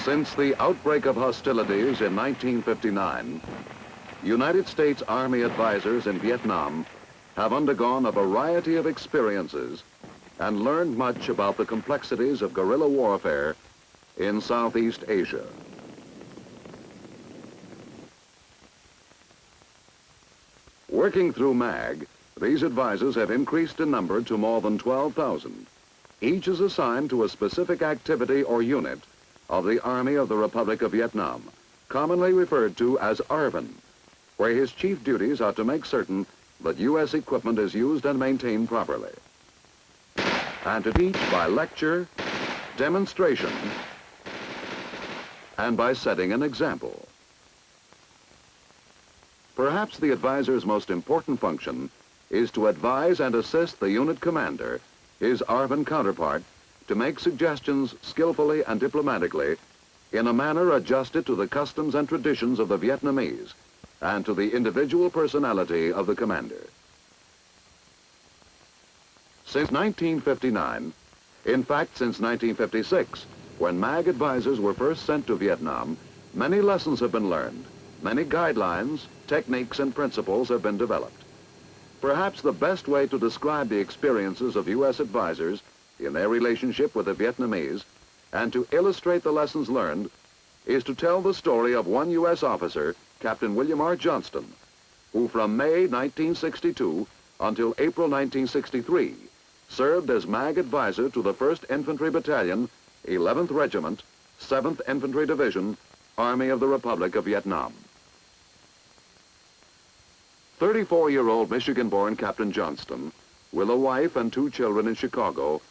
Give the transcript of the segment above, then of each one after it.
Since the outbreak of hostilities in 1959, United States Army advisors in Vietnam have undergone a variety of experiences and learned much about the complexities of guerrilla warfare in Southeast Asia. Working through Maag, these advisors have increased in number to more than 12,000. Each is assigned to a specific activity or unit of the Army of the Republic of Vietnam, commonly referred to as ARVN, where his chief duties are to make certain that U.S. equipment is used and maintained properly, and to teach by lecture, demonstration, and by setting an example. Perhaps the advisor's most important function is to advise and assist the unit commander, his ARVN counterpart, to make suggestions skillfully and diplomatically in a manner adjusted to the customs and traditions of the Vietnamese and to the individual personality of the commander. Since 1959, in fact since 1956, when Maag advisors were first sent to Vietnam, many lessons have been learned, many guidelines, techniques, and principles have been developed. Perhaps the best way to describe the experiences of U.S. advisors in their relationship with the Vietnamese and to illustrate the lessons learned is to tell the story of one U.S. officer, Captain William R. Johnston, who from May 1962 until April 1963 served as Maag advisor to the 1st Infantry Battalion, 11th Regiment, 7th Infantry Division, Army of the Republic of Vietnam. 34-year-old Michigan-born Captain Johnston, with a wife and 2 children in Chicago,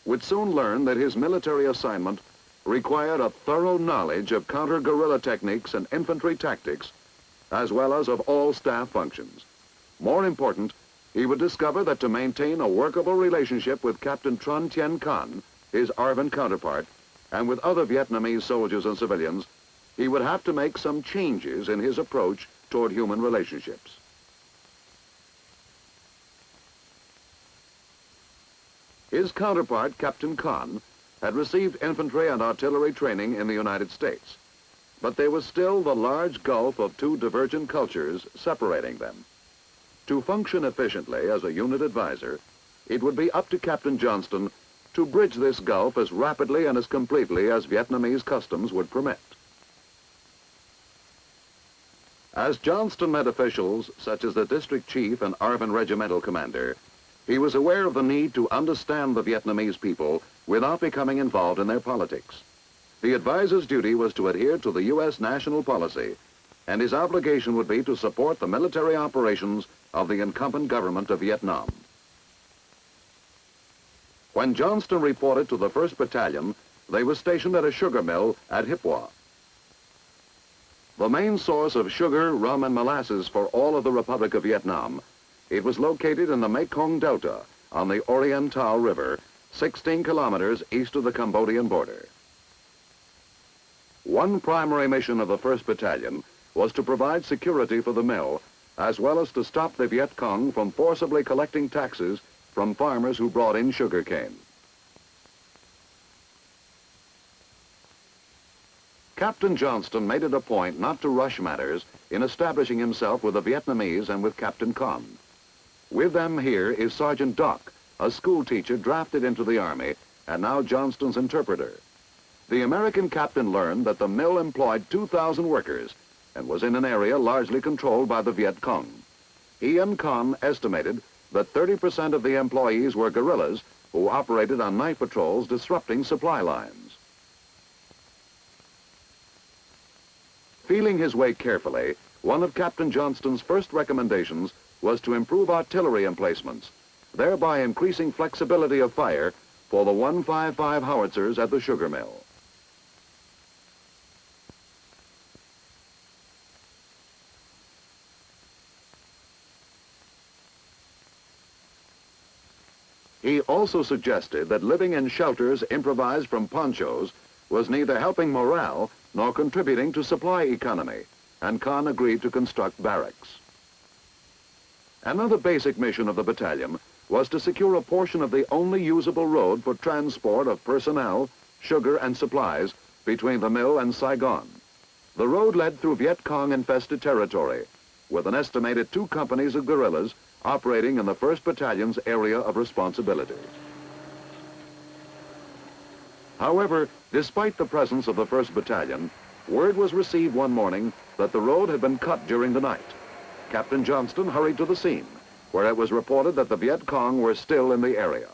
would soon learn that his military assignment required a thorough knowledge of counter-guerrilla techniques and infantry tactics, as well as of all staff functions. More important, he would discover that to maintain a workable relationship with Captain Tran Tien Con, his ARVN counterpart, and with other Vietnamese soldiers and civilians, he would have to make some changes in his approach toward human relationships. His counterpart, Captain Con, had received infantry and artillery training in the United States, but there was still the large gulf of 2 divergent cultures separating them. To function efficiently as a unit advisor, it would be up to Captain Johnston to bridge this gulf as rapidly and as completely as Vietnamese customs would permit. As Johnston met officials such as the district chief and ARVN regimental commander, he was aware of the need to understand the Vietnamese people without becoming involved in their politics. The advisor's duty was to adhere to the U.S. national policy, and his obligation would be to support the military operations of the incumbent government of Vietnam. When Johnston reported to the 1st Battalion, they were stationed at a sugar mill at Hip Hua. The main source of sugar, rum, and molasses for all of the Republic of Vietnam, it was located in the Mekong Delta on the Oriental River, 16 kilometers east of the Cambodian border. One primary mission of the 1st Battalion was to provide security for the mill, as well as to stop the Vietcong from forcibly collecting taxes from farmers who brought in sugarcane. Captain Johnston made it a point not to rush matters in establishing himself with the Vietnamese and with Captain Con. With them here is Sergeant Doc, a school teacher drafted into the Army and now Johnston's interpreter. The American captain learned that the mill employed 2,000 workers and was in an area largely controlled by the Vietcong. He and Con estimated that 30% of the employees were guerrillas who operated on night patrols disrupting supply lines. Feeling his way carefully, one of Captain Johnston's first recommendations was to improve artillery emplacements, thereby increasing flexibility of fire for the 155 howitzers at the sugar mill. He also suggested that living in shelters improvised from ponchos was neither helping morale nor contributing to supply economy, and Con agreed to construct barracks. Another basic mission of the battalion was to secure a portion of the only usable road for transport of personnel, sugar, and supplies between the mill and Saigon. The road led through Vietcong-infested territory, with an estimated 2 companies of guerrillas operating in the 1st Battalion's area of responsibility. However, despite the presence of the 1st Battalion, word was received one morning that the road had been cut during the night. Captain Johnston hurried to the scene, where it was reported that the Vietcong were still in the area.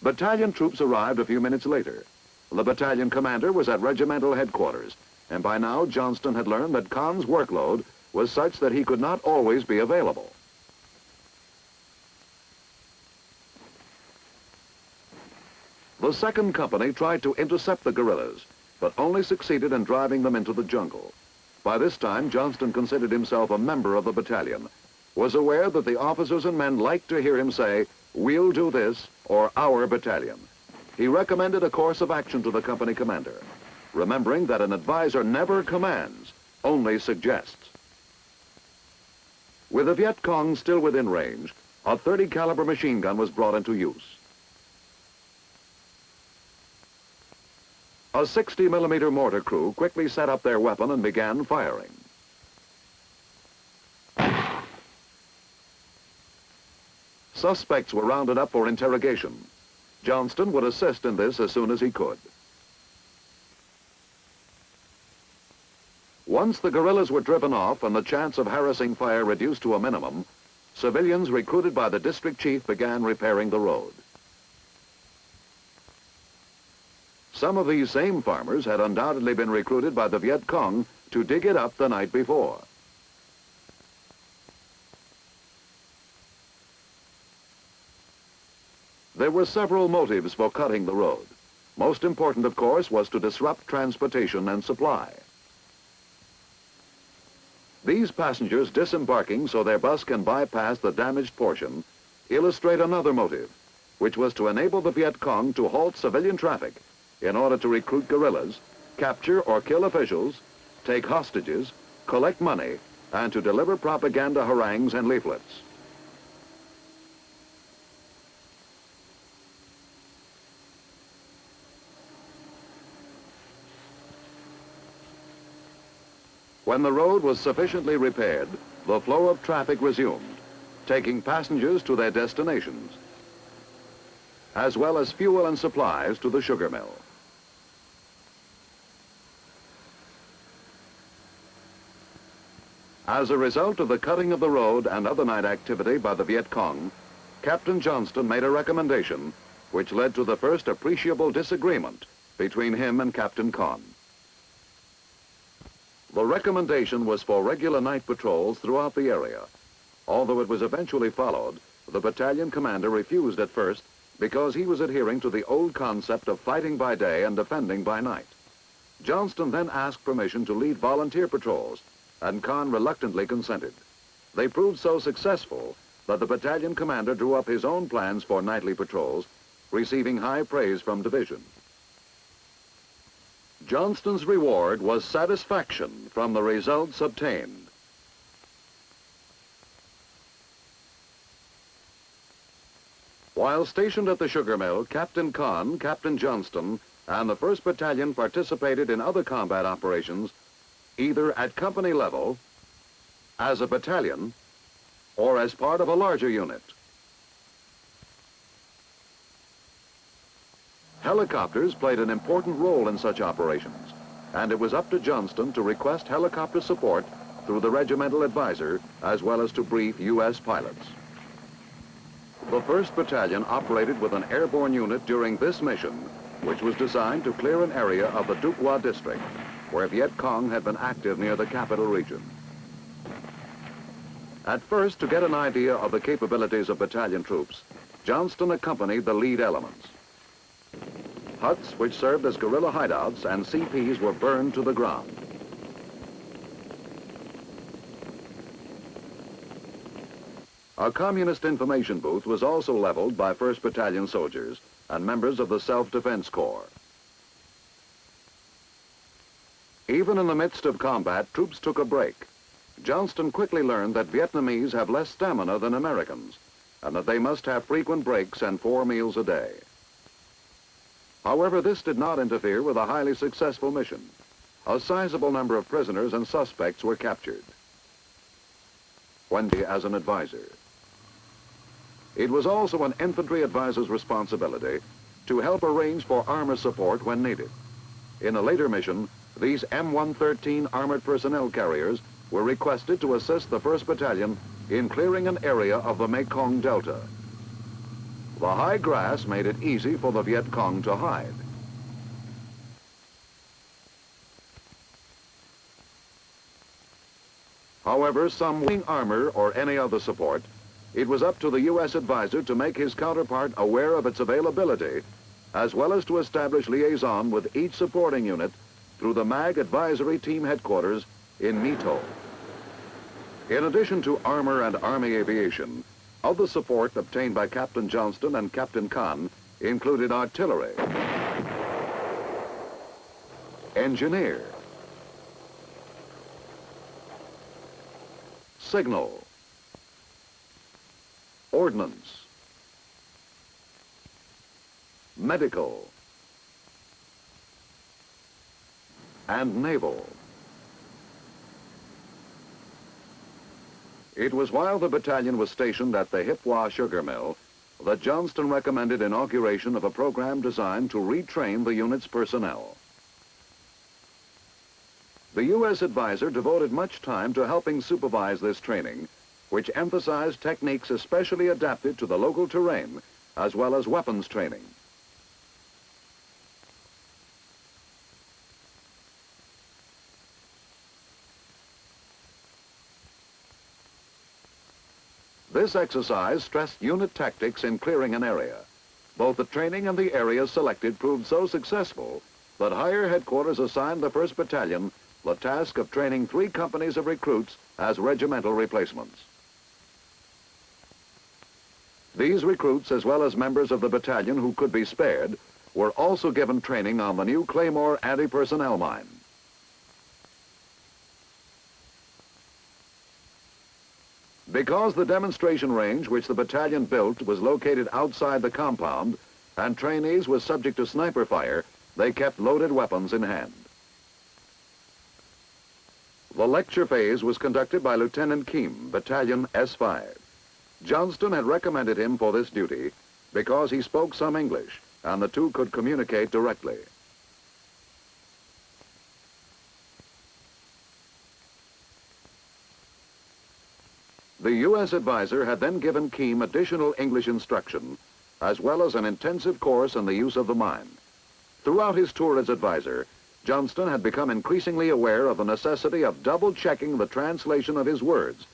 Battalion troops arrived a few minutes later. The battalion commander was at regimental headquarters, and by now Johnston had learned that Con's workload was such that he could not always be available. The 2nd Company tried to intercept the guerrillas, but only succeeded in driving them into the jungle. By this time, Johnston considered himself a member of the battalion, was aware that the officers and men liked to hear him say, "We'll do this," or "our battalion." He recommended a course of action to the company commander, remembering that an advisor never commands, only suggests. With the Vietcong still within range, a .30 caliber machine gun was brought into use. A 60mm mortar crew quickly set up their weapon and began firing. Suspects were rounded up for interrogation. Johnston would assist in this as soon as he could. Once the guerrillas were driven off and the chance of harassing fire reduced to a minimum, civilians recruited by the district chief began repairing the road. Some of these same farmers had undoubtedly been recruited by the Vietcong to dig it up the night before. There were several motives for cutting the road. Most important, of course, was to disrupt transportation and supply. These passengers disembarking so their bus can bypass the damaged portion illustrate another motive, which was to enable the Vietcong to halt civilian traffic in order to recruit guerrillas, capture or kill officials, take hostages, collect money, and to deliver propaganda harangues and leaflets. When the road was sufficiently repaired, the flow of traffic resumed, taking passengers to their destinations, as well as fuel and supplies to the sugar mill. As a result of the cutting of the road and other night activity by the Vietcong, Captain Johnston made a recommendation which led to the first appreciable disagreement between him and Captain Con. The recommendation was for regular night patrols throughout the area. Although it was eventually followed, the battalion commander refused at first because he was adhering to the old concept of fighting by day and defending by night. Johnston then asked permission to lead volunteer patrols, and Con reluctantly consented. They proved so successful that the battalion commander drew up his own plans for nightly patrols, receiving high praise from division. Johnston's reward was satisfaction from the results obtained. While stationed at the sugar mill, Captain Con, Captain Johnston, and the 1st Battalion participated in other combat operations, either at company level, as a battalion, or as part of a larger unit. Helicopters played an important role in such operations, and it was up to Johnston to request helicopter support through the regimental advisor, as well as to brief U.S. pilots. The 1st Battalion operated with an airborne unit during this mission, which was designed to clear an area of the Duc Hoa district, where Vietcong had been active near the capital region. At first, to get an idea of the capabilities of battalion troops, Johnston accompanied the lead elements. Huts, which served as guerrilla hideouts, and CPs were burned to the ground. A communist information booth was also leveled by 1st Battalion soldiers and members of the Self-Defense Corps. Even in the midst of combat, troops took a break. Johnston quickly learned that Vietnamese have less stamina than Americans, and that they must have frequent breaks and 4 meals a day. However, this did not interfere with a highly successful mission. A sizable number of prisoners and suspects were captured. Wendy as an advisor. It was also an infantry advisor's responsibility to help arrange for armor support when needed. In a later mission, these M113 armored personnel carriers were requested to assist the 1st Battalion in clearing an area of the Mekong Delta. The high grass made it easy for the Vietcong to hide. However, some wing armor or any other support, it was up to the U.S. advisor to make his counterpart aware of its availability, as well as to establish liaison with each supporting unit through the Maag Advisory Team Headquarters in Mito. In addition to armor and Army aviation, other support obtained by Captain Johnston and Captain Khan included artillery, engineer, signal, ordnance, medical, and naval. It was while the battalion was stationed at the Hipwa sugar mill that Johnston recommended inauguration of a program designed to retrain the unit's personnel. The U.S. advisor devoted much time to helping supervise this training, which emphasized techniques especially adapted to the local terrain, as well as weapons training. This exercise stressed unit tactics in clearing an area. Both the training and the areas selected proved so successful that higher headquarters assigned the 1st Battalion the task of training 3 companies of recruits as regimental replacements. These recruits, as well as members of the battalion who could be spared, were also given training on the new claymore anti-personnel mine. Because the demonstration range which the battalion built was located outside the compound and trainees were subject to sniper fire, they kept loaded weapons in hand. The lecture phase was conducted by Lieutenant Keem, Battalion S5. Johnston had recommended him for this duty because he spoke some English and the two could communicate directly. The U.S. advisor had then given Keem additional English instruction, as well as an intensive course in the use of the mine. Throughout his tour as advisor, Johnston had become increasingly aware of the necessity of double-checking the translation of his words,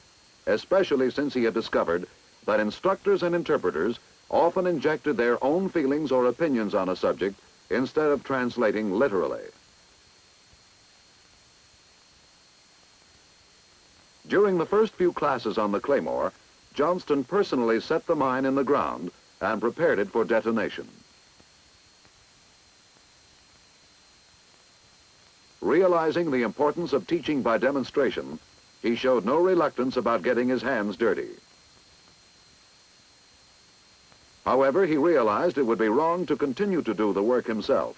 especially since he had discovered that instructors and interpreters often injected their own feelings or opinions on a subject instead of translating literally. During the first few classes on the claymore, Johnston personally set the mine in the ground and prepared it for detonation. Realizing the importance of teaching by demonstration, he showed no reluctance about getting his hands dirty. However, he realized it would be wrong to continue to do the work himself,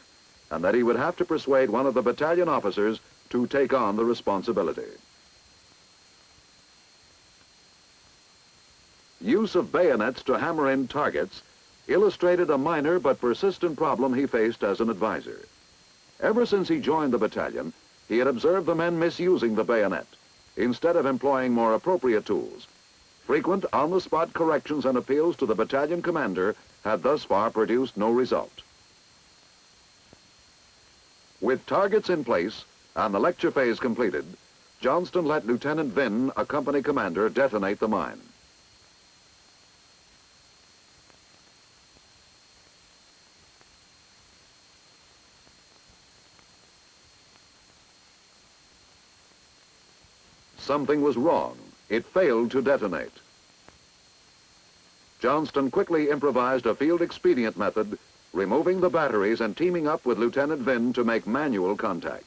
and that he would have to persuade one of the battalion officers to take on the responsibility. Use of bayonets to hammer in targets illustrated a minor but persistent problem he faced as an advisor. Ever since he joined the battalion, he had observed the men misusing the bayonet, instead of employing more appropriate tools. Frequent on-the-spot corrections and appeals to the battalion commander had thus far produced no result. With targets in place and the lecture phase completed, Johnston let Lieutenant Vinn, a company commander, detonate the mine. Something was wrong. It failed to detonate. Johnston quickly improvised a field expedient method, removing the batteries and teaming up with Lieutenant Vinn to make manual contact.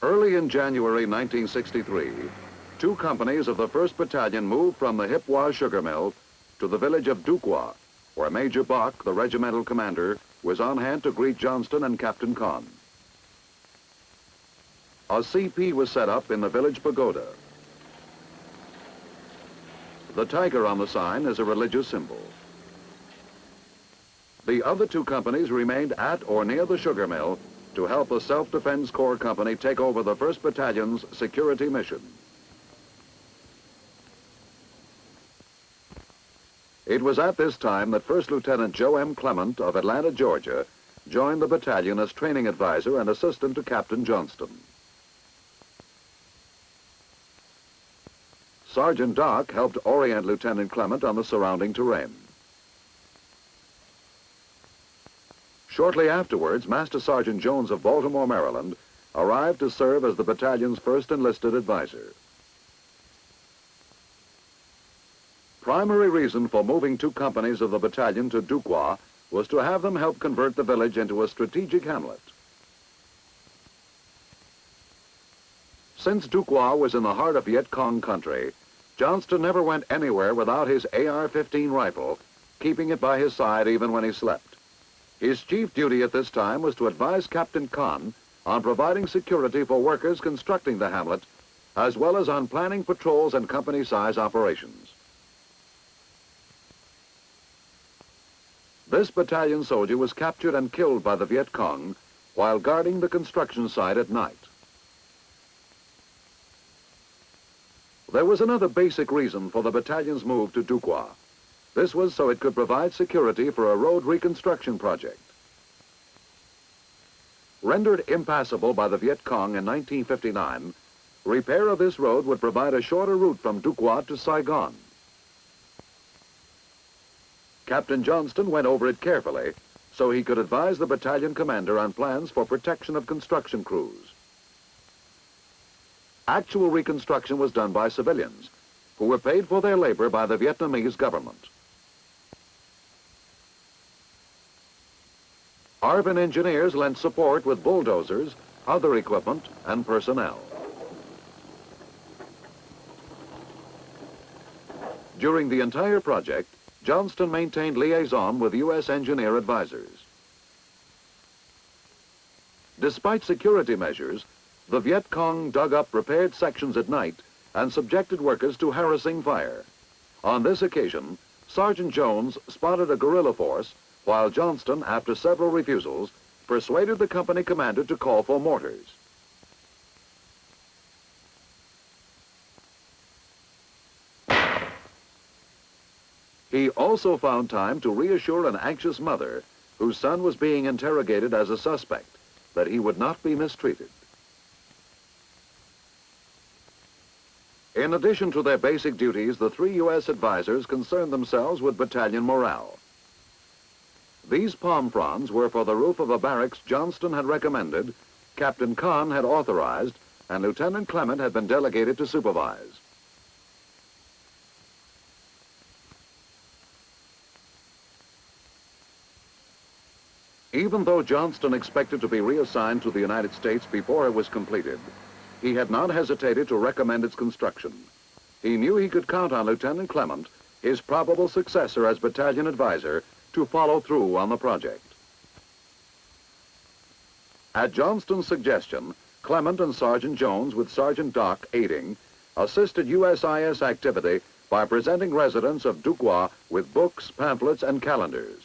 Early in January 1963, 2 companies of the 1st Battalion moved from the Hipwa sugar mill to the village of Duqua, where Major Bach, the regimental commander, was on hand to greet Johnston and Captain Conn. A CP was set up in the village pagoda. The tiger on the sign is a religious symbol. The other 2 companies remained at or near the sugar mill to help the Self-Defense Corps Company take over the 1st Battalion's security mission. It was at this time that First Lieutenant Joe M. Clement of Atlanta, Georgia, joined the battalion as training advisor and assistant to Captain Johnston. Sergeant Doc helped orient Lieutenant Clement on the surrounding terrain. Shortly afterwards, Master Sergeant Jones of Baltimore, Maryland, arrived to serve as the battalion's first enlisted advisor. Primary reason for moving 2 companies of the battalion to Duqua was to have them help convert the village into a strategic hamlet. Since Duqua was in the heart of Vietcong country, Johnston never went anywhere without his AR-15 rifle, keeping it by his side even when he slept. His chief duty at this time was to advise Captain Conn on providing security for workers constructing the hamlet, as well as on planning patrols and company-size operations. This battalion soldier was captured and killed by the Vietcong while guarding the construction site at night. There was another basic reason for the battalion's move to Duqua. This was so it could provide security for a road reconstruction project. Rendered impassable by the Vietcong in 1959, repair of this road would provide a shorter route from Duqua to Saigon. Captain Johnston went over it carefully so he could advise the battalion commander on plans for protection of construction crews. Actual reconstruction was done by civilians, who were paid for their labor by the Vietnamese government. ARVN engineers lent support with bulldozers, other equipment, and personnel. During the entire project, Johnston maintained liaison with U.S. engineer advisors. Despite security measures, the Vietcong dug up repaired sections at night and subjected workers to harassing fire. On this occasion, Sergeant Jones spotted a guerrilla force, while Johnston, after several refusals, persuaded the company commander to call for mortars. He also found time to reassure an anxious mother whose son was being interrogated as a suspect that he would not be mistreated. In addition to their basic duties, the 3 U.S. advisors concerned themselves with battalion morale. These palm fronds were for the roof of a barracks Johnston had recommended, Captain Conn had authorized, and Lieutenant Clement had been delegated to supervise. Even though Johnston expected to be reassigned to the United States before it was completed, he had not hesitated to recommend its construction. He knew he could count on Lieutenant Clement, his probable successor as battalion advisor, to follow through on the project. At Johnston's suggestion, Clement and Sergeant Jones, with Sergeant Doc aiding, assisted USIS activity by presenting residents of Duqua with books, pamphlets, and calendars.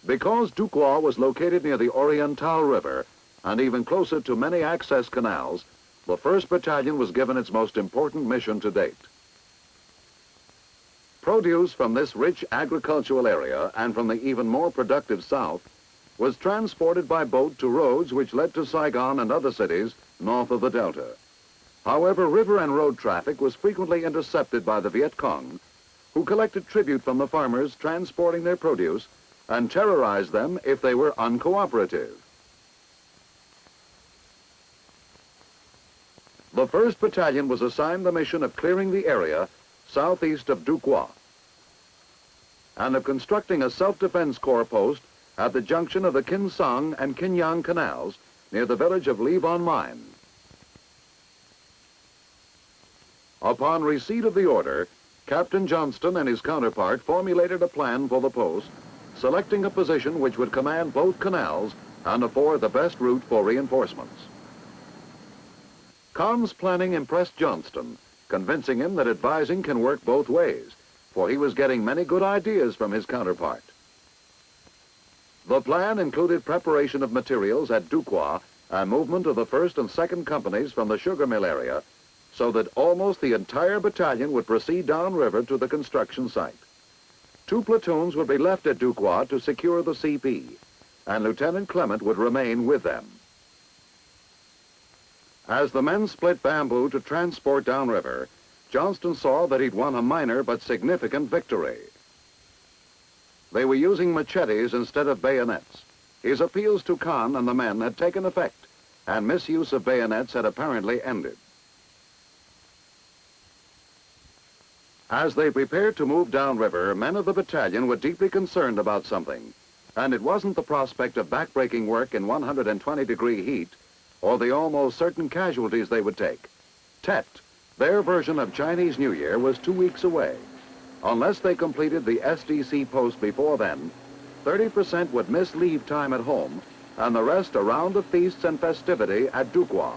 Because Duqua was located near the Oriental River and even closer to many access canals, the 1st Battalion was given its most important mission to date. Produce from this rich agricultural area and from the even more productive south was transported by boat to roads which led to Saigon and other cities north of the Delta. However, river and road traffic was frequently intercepted by the Vietcong, who collected tribute from the farmers transporting their produce and terrorized them if they were uncooperative. The 1st Battalion was assigned the mission of clearing the area southeast of Duqua and of constructing a self-defense corps post at the junction of the Kin Sang and Kin Yang canals near the village of Lee-on-Mine. Upon receipt of the order, Captain Johnston and his counterpart formulated a plan for the post, selecting a position which would command both canals and afford the best route for reinforcements. Kahn's planning impressed Johnston, convincing him that advising can work both ways, for he was getting many good ideas from his counterpart. The plan included preparation of materials at Duquois and movement of the 1st and 2nd companies from the sugar mill area, so that almost the entire battalion would proceed downriver to the construction site. 2 platoons would be left at Duquois to secure the CP, and Lieutenant Clement would remain with them. As the men split bamboo to transport downriver, Johnston saw that he'd won a minor but significant victory. They were using machetes instead of bayonets. His appeals to Kahn and the men had taken effect, and misuse of bayonets had apparently ended. As they prepared to move downriver, men of the battalion were deeply concerned about something, and it wasn't the prospect of backbreaking work in 120-degree heat or the almost certain casualties they would take. Tet, their version of Chinese New Year, was 2 weeks away. Unless they completed the SDC post before then, 30% would miss leave time at home, and the rest a round of feasts and festivity at Duquois.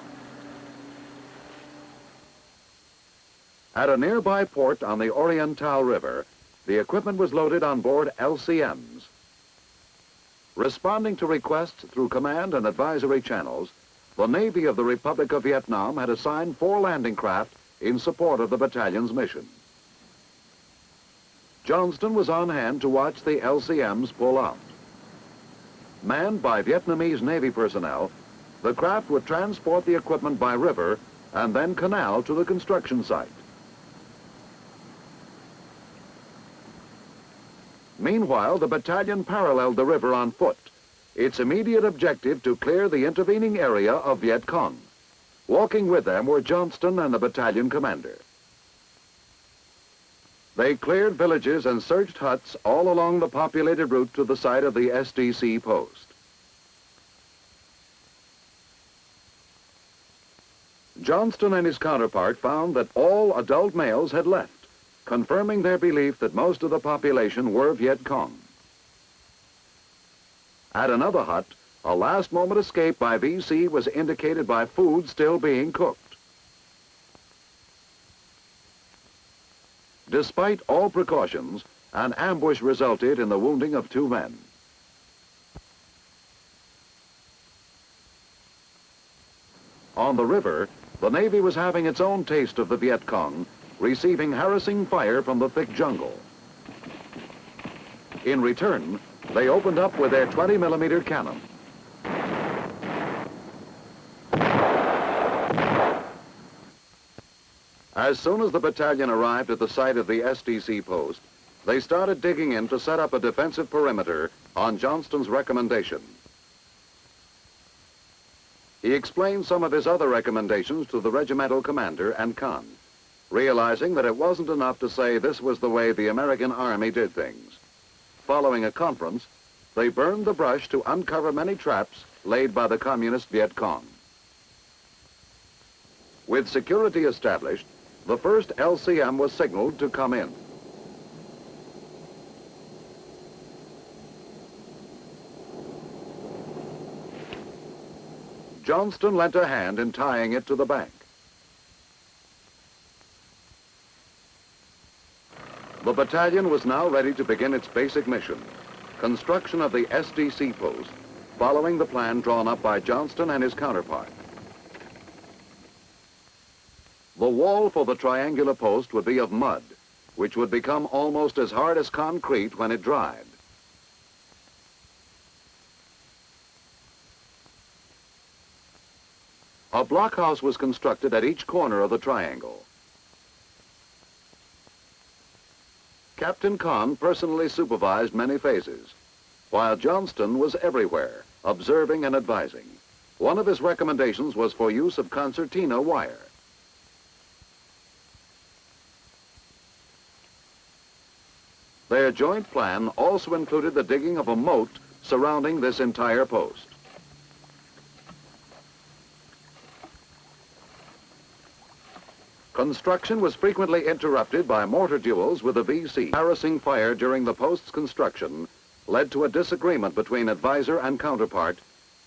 At a nearby port on the Oriental River, the equipment was loaded on board LCMs. Responding to requests through command and advisory channels, the Navy of the Republic of Vietnam had assigned 4 landing craft in support of the battalion's mission. Johnston was on hand to watch the LCMs pull out. Manned by Vietnamese Navy personnel, the craft would transport the equipment by river and then canal to the construction site. Meanwhile, the battalion paralleled the river on foot, its immediate objective to clear the intervening area of Vietcong. Walking with them were Johnston and the battalion commander. They cleared villages and searched huts all along the populated route to the site of the SDC post. Johnston and his counterpart found that all adult males had left, confirming their belief that most of the population were Vietcong. At another hut, a last-moment escape by VC was indicated by food still being cooked. Despite all precautions, an ambush resulted in the wounding of 2 men. On the river, the Navy was having its own taste of the Vietcong, receiving harassing fire from the thick jungle. In return, they opened up with their 20mm cannon. As soon as the battalion arrived at the site of the SDC post, they started digging in to set up a defensive perimeter on Johnston's recommendation. He explained some of his other recommendations to the regimental commander and Kahn, realizing that it wasn't enough to say this was the way the American Army did things. Following a conference, they burned the brush to uncover many traps laid by the communist Vietcong. With security established, the first LCM was signaled to come in. Johnston lent a hand in tying it to the bank. The battalion was now ready to begin its basic mission, construction of the SDC post, following the plan drawn up by Johnston and his counterpart. The wall for the triangular post would be of mud, which would become almost as hard as concrete when it dried. A blockhouse was constructed at each corner of the triangle. Captain Kahn personally supervised many phases, while Johnston was everywhere, observing and advising. One of his recommendations was for use of concertina wire. Their joint plan also included the digging of a moat surrounding this entire post. Construction was frequently interrupted by mortar duels with the VC. Harassing fire during the post's construction led to a disagreement between advisor and counterpart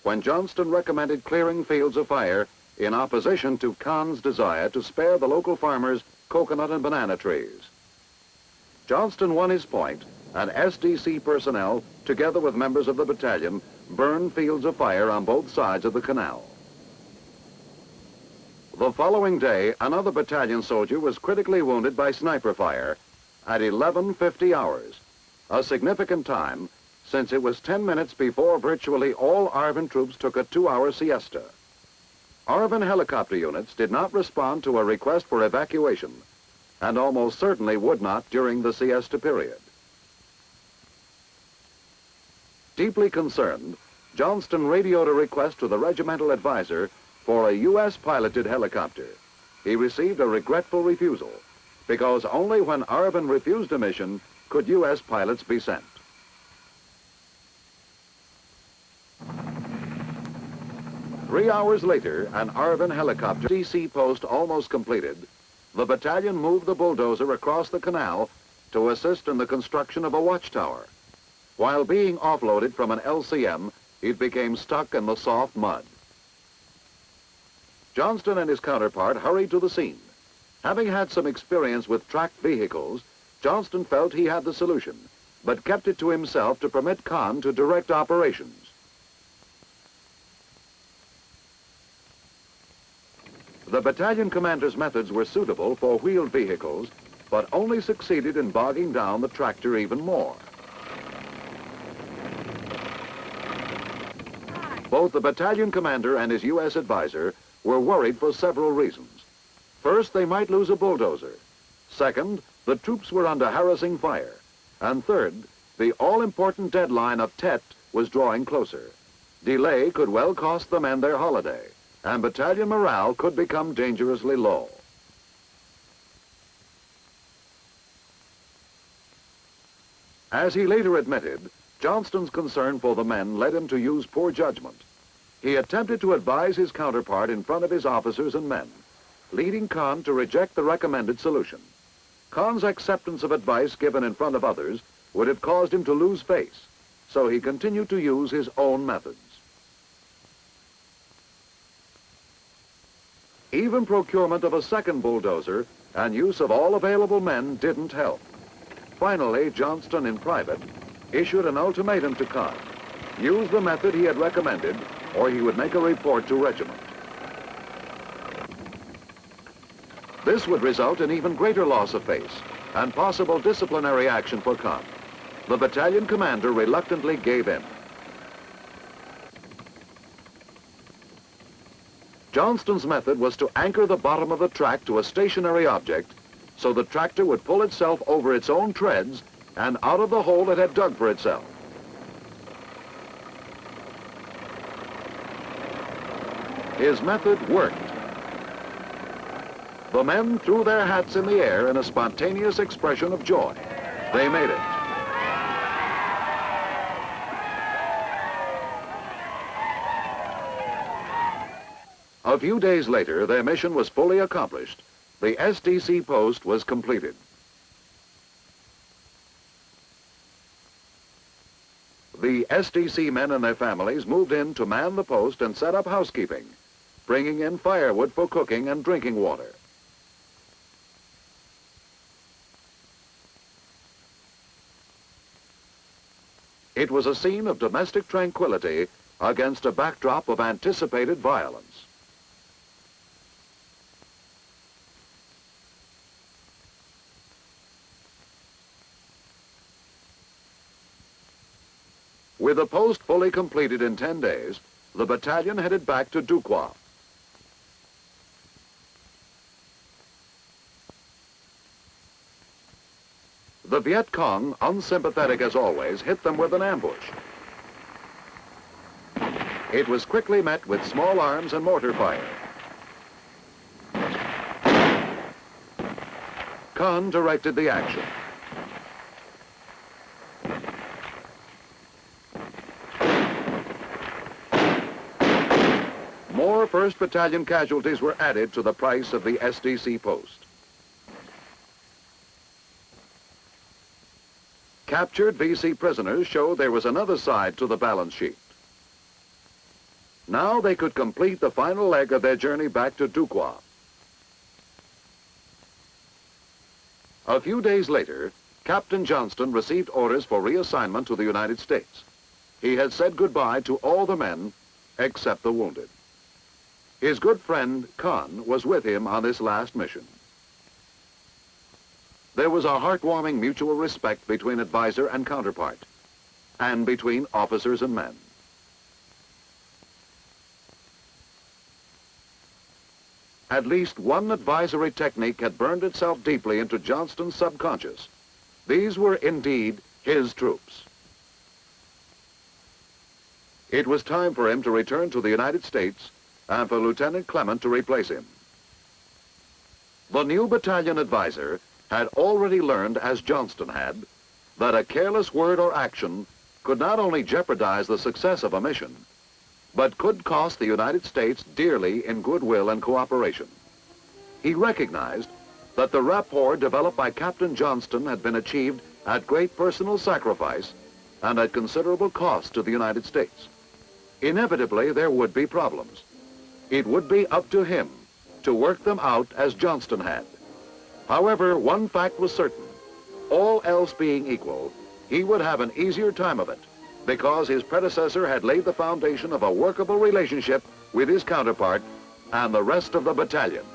when Johnston recommended clearing fields of fire in opposition to Khan's desire to spare the local farmers coconut and banana trees. Johnston won his point, and SDC personnel, together with members of the battalion, burned fields of fire on both sides of the canal. The following day, another battalion soldier was critically wounded by sniper fire at 11:50 hours, a significant time since it was 10 minutes before virtually all ARVN troops took a 2-hour siesta. ARVN helicopter units did not respond to a request for evacuation, and almost certainly would not during the siesta period. Deeply concerned, Johnston radioed a request to the regimental advisor for a U.S.-piloted helicopter. He received a regretful refusal, because only when ARVN refused a mission could U.S. pilots be sent. Three hours later, an ARVN helicopter DC post almost completed, the battalion moved the bulldozer across the canal to assist in the construction of a watchtower. While being offloaded from an LCM, it became stuck in the soft mud. Johnston and his counterpart hurried to the scene. Having had some experience with tracked vehicles, Johnston felt he had the solution, but kept it to himself to permit Khan to direct operations. The battalion commander's methods were suitable for wheeled vehicles, but only succeeded in bogging down the tractor even more. Both the battalion commander and his U.S. advisor were worried for several reasons. First, they might lose a bulldozer. Second, the troops were under harassing fire. And third, the all-important deadline of Tet was drawing closer. Delay could well cost the men their holiday, and battalion morale could become dangerously low. As he later admitted, Johnston's concern for the men led him to use poor judgment. He attempted to advise his counterpart in front of his officers and men, leading Khan to reject the recommended solution. Khan's acceptance of advice given in front of others would have caused him to lose face, so he continued to use his own methods. Even procurement of a second bulldozer and use of all available men didn't help. Finally, Johnston, in private, issued an ultimatum to Khan: use the method he had recommended, or he would make a report to Regiment. This would result in even greater loss of face and possible disciplinary action for Khan. The battalion commander reluctantly gave in. Johnston's method was to anchor the bottom of the track to a stationary object so the tractor would pull itself over its own treads and out of the hole it had dug for itself. His method worked. The men threw their hats in the air in a spontaneous expression of joy. They made it. A few days later, their mission was fully accomplished. The SDC post was completed. The SDC men and their families moved in to man the post and set up housekeeping, bringing in firewood for cooking and drinking water. It was a scene of domestic tranquility against a backdrop of anticipated violence. With the post fully completed in 10 days, the battalion headed back to Duquois. The Vietcong, unsympathetic as always, hit them with an ambush. It was quickly met with small arms and mortar fire. Khan directed the action. 1st Battalion casualties were added to the price of the SDC post. Captured VC prisoners showed there was another side to the balance sheet. Now they could complete the final leg of their journey back to Duquois. A few days later, Captain Johnston received orders for reassignment to the United States. He had said goodbye to all the men except the wounded. His good friend, Khan, was with him on this last mission. There was a heartwarming mutual respect between advisor and counterpart, and between officers and men. At least one advisory technique had burned itself deeply into Johnston's subconscious. These were indeed his troops. It was time for him to return to the United States and for Lieutenant Clement to replace him. The new battalion advisor had already learned, as Johnston had, that a careless word or action could not only jeopardize the success of a mission, but could cost the United States dearly in goodwill and cooperation. He recognized that the rapport developed by Captain Johnston had been achieved at great personal sacrifice and at considerable cost to the United States. Inevitably, there would be problems. It would be up to him to work them out as Johnston had. However, one fact was certain. All else being equal, he would have an easier time of it, because his predecessor had laid the foundation of a workable relationship with his counterpart and the rest of the battalion.